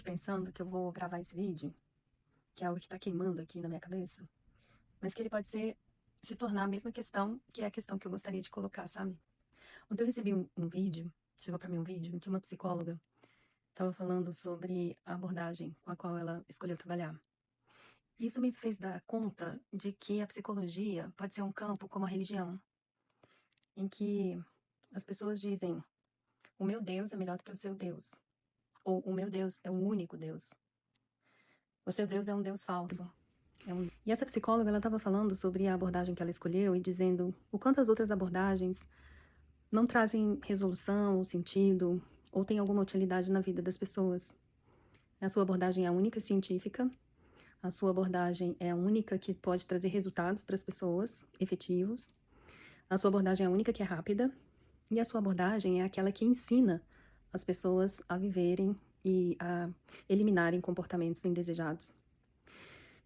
aqui pensando que eu vou gravar esse vídeo, que é algo que tá queimando aqui na minha cabeça, mas que ele pode se tornar a mesma questão que é a questão que eu gostaria de colocar, sabe? Ontem eu recebi um vídeo, chegou pra mim um vídeo em que uma psicóloga estava falando sobre a abordagem com a qual ela escolheu trabalhar. Isso me fez dar conta de que a psicologia pode ser um campo como a religião, em que as pessoas dizem: o meu Deus é melhor do que o seu Deus, ou o meu Deus é o único Deus, o seu Deus é um Deus falso. E essa psicóloga, ela estava falando sobre a abordagem que ela escolheu e dizendo o quanto as outras abordagens não trazem resolução ou sentido ou têm alguma utilidade na vida das pessoas. A sua abordagem é a única científica, a sua abordagem é a única que pode trazer resultados para as pessoas, efetivos. A sua abordagem é a única que é rápida e a sua abordagem é aquela que ensina as pessoas a viverem e a eliminarem comportamentos indesejados.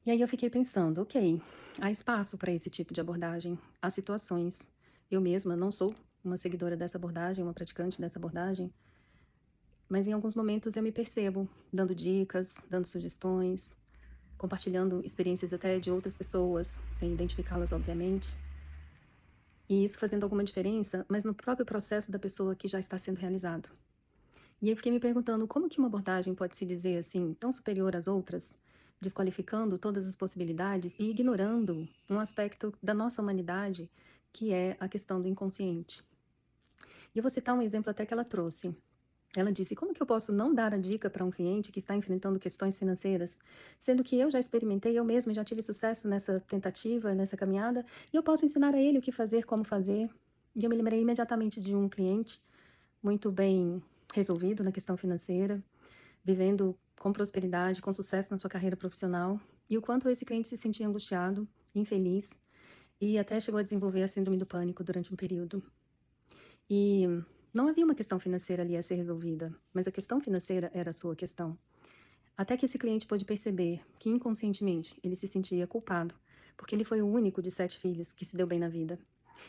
E aí eu fiquei pensando, ok, há espaço para esse tipo de abordagem, há situações. Eu mesma não sou uma seguidora dessa abordagem, uma praticante dessa abordagem, mas em alguns momentos eu me percebo dando dicas, dando sugestões, compartilhando experiências até de outras pessoas, sem identificá-las, obviamente. E isso fazendo alguma diferença, mas no próprio processo da pessoa que já está sendo realizado. E aí eu fiquei me perguntando como que uma abordagem pode se dizer assim, tão superior às outras, desqualificando todas as possibilidades e ignorando um aspecto da nossa humanidade, que é a questão do inconsciente. E eu vou citar um exemplo até que ela trouxe. Ela disse: como que eu posso não dar a dica para um cliente que está enfrentando questões financeiras, sendo que eu já experimentei, eu mesma já tive sucesso nessa tentativa, nessa caminhada, e eu posso ensinar a ele o que fazer, como fazer. E eu me lembrei imediatamente de um cliente muito bem resolvido na questão financeira, vivendo com prosperidade, com sucesso na sua carreira profissional, e o quanto esse cliente se sentia angustiado, infeliz, e até chegou a desenvolver a síndrome do pânico durante um período. E não havia uma questão financeira ali a ser resolvida, mas a questão financeira era a sua questão. Até que esse cliente pôde perceber que inconscientemente ele se sentia culpado, porque ele foi o único de 7 filhos que se deu bem na vida.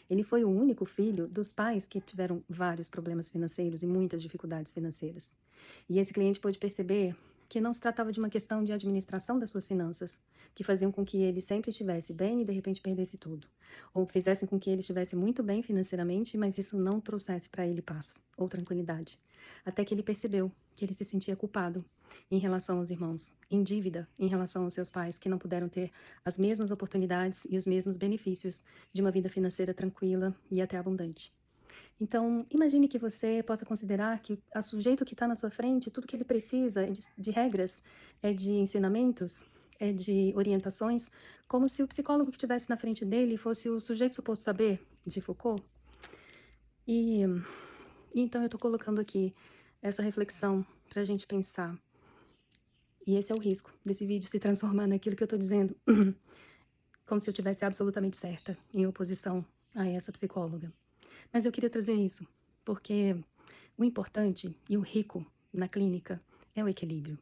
Ele foi o único filho dos pais que tiveram vários problemas financeiros e muitas dificuldades financeiras. E esse cliente pôde perceber que não se tratava de uma questão de administração das suas finanças, que faziam com que ele sempre estivesse bem e de repente perdesse tudo. Ou que fizessem com que ele estivesse muito bem financeiramente, mas isso não trouxesse para ele paz ou tranquilidade. Até que ele percebeu que ele se sentia culpado em relação aos irmãos, em dívida em relação aos seus pais, que não puderam ter as mesmas oportunidades e os mesmos benefícios de uma vida financeira tranquila e até abundante. Então, imagine que você possa considerar que o sujeito que está na sua frente, tudo que ele precisa é de regras, é de ensinamentos, é de orientações, como se o psicólogo que estivesse na frente dele fosse o sujeito suposto saber, de Foucault. E então eu estou colocando aqui essa reflexão para a gente pensar. E esse é o risco desse vídeo se transformar naquilo que eu estou dizendo, como se eu tivesse absolutamente certa, em oposição a essa psicóloga. Mas eu queria trazer isso, porque o importante e o rico na clínica é o equilíbrio.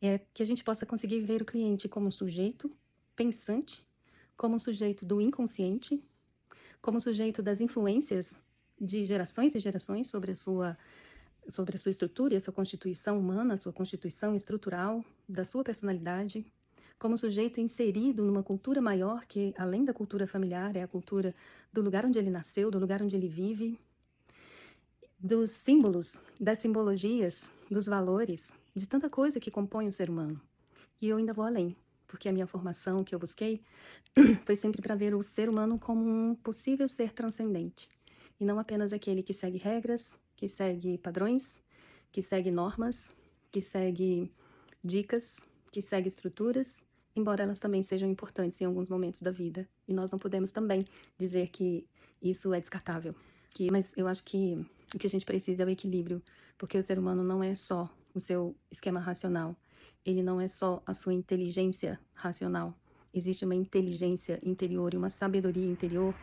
É que a gente possa conseguir ver o cliente como um sujeito pensante, como um sujeito do inconsciente, como um sujeito das influências de gerações e gerações sobre a sua estrutura e a sua constituição humana, a sua constituição estrutural, da sua personalidade, como um sujeito inserido numa cultura maior que, além da cultura familiar, é a cultura do lugar onde ele nasceu, do lugar onde ele vive, dos símbolos, das simbologias, dos valores, de tanta coisa que compõe o ser humano. E eu ainda vou além, porque a minha formação que eu busquei foi sempre para ver o ser humano como um possível ser transcendente, e não apenas aquele que segue regras, que segue padrões, que segue normas, que segue dicas, que segue estruturas, embora elas também sejam importantes em alguns momentos da vida. E nós não podemos também dizer que isso é descartável. Mas eu acho que o que a gente precisa é o equilíbrio, porque o ser humano não é só o seu esquema racional, ele não é só a sua inteligência racional. Existe uma inteligência interior e uma sabedoria interior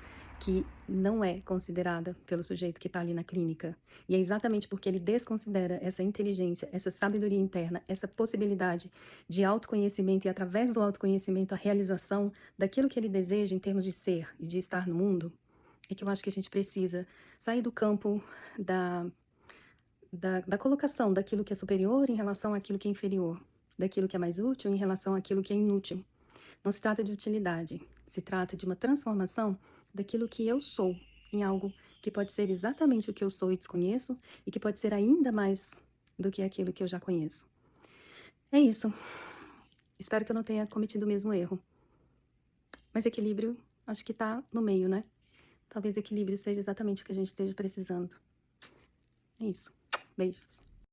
que não é considerada pelo sujeito que está ali na clínica. E é exatamente porque ele desconsidera essa inteligência, essa sabedoria interna, essa possibilidade de autoconhecimento e, através do autoconhecimento, a realização daquilo que ele deseja em termos de ser e de estar no mundo, é que eu acho que a gente precisa sair do campo da colocação daquilo que é superior em relação àquilo que é inferior, daquilo que é mais útil em relação àquilo que é inútil. Não se trata de utilidade, se trata de uma transformação daquilo que eu sou em algo que pode ser exatamente o que eu sou e desconheço, e que pode ser ainda mais do que aquilo que eu já conheço. É isso. Espero que eu não tenha cometido o mesmo erro. Mas equilíbrio, acho que tá no meio, né? Talvez equilíbrio seja exatamente o que a gente esteja precisando. É isso. Beijos.